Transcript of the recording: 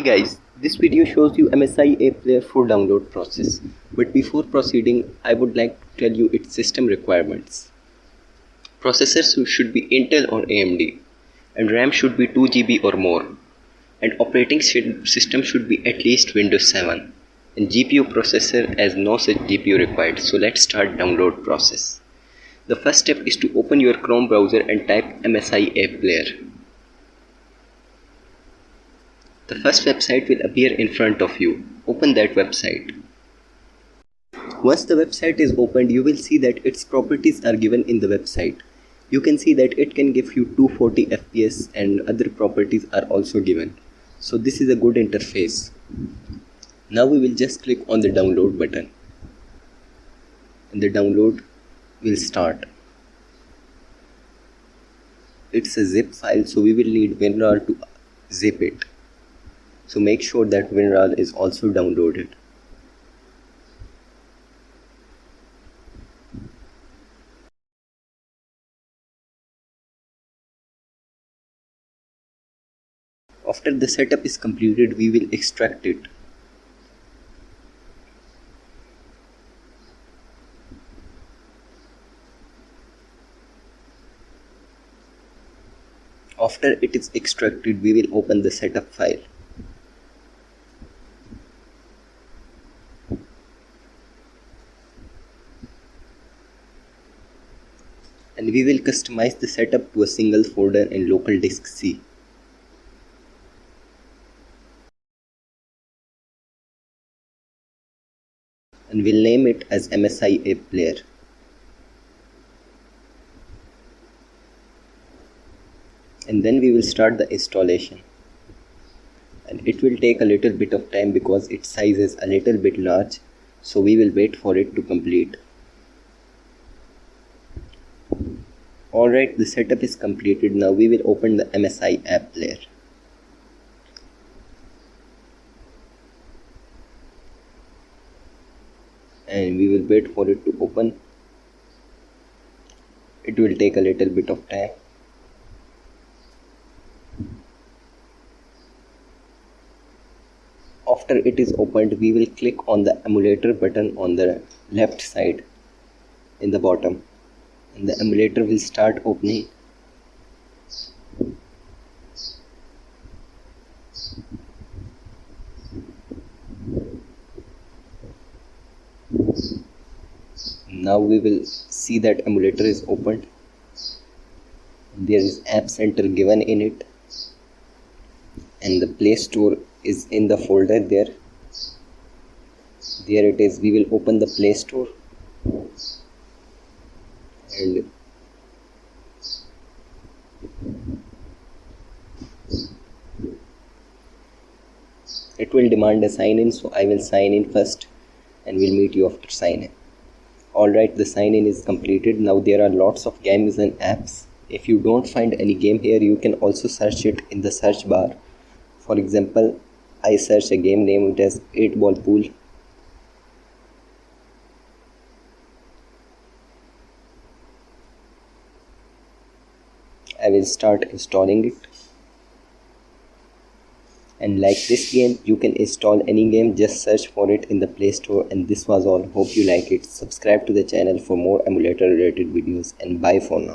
guys, this video shows you MSI player for download process. But before proceeding, I would like to tell you its system requirements. Processors should be Intel or AMD, and RAM should be 2 GB or more, and operating system should be at least Windows 7, and GPU processor as no such GPU required. So let's start download process. The first step is to open your Chrome browser and type MSI player. The first website will appear in front of you. Open that website. Once the website is opened, you will see that its properties are given in the website. You can see that it can give you 240 FPS and other properties are also given. So this is a good interface. Now we will just click on the download button. And the download will start. It's a zip file, so we will need WinRAR to zip it. So make sure that WinRAR is also downloaded. After the setup is completed, we will extract it. After it is extracted, we will open the setup file. And we will customize the setup to a single folder in local disk C. And we'll name it as MSI player. And then we will start the installation. And it will take a little bit of time because its size is a little bit large, so we will wait for it to complete. Alright, the setup is completed. Now we will open the MSI app player. And we will wait for it to open. It will take a little bit of time. After it is opened, we will click on the emulator button on the left side in the bottom. And the emulator will start opening. Now we will see that emulator is opened. There is App Center given in it, and the Play Store is in the folder there. There it is. We will open the Play Store. And it will demand a sign in, so I will sign in first and we'll meet you after sign in. Alright, the sign in is completed. Now there are lots of games and apps. If you don't find any game here, you can also search it in the search bar. For example, I search a game name, it as 8-ball pool. I will start installing it. And like this game, you can install any game, just search for it in the Play Store. And this was all. Hope you like it. Subscribe to the channel for more emulator related videos, and bye for now.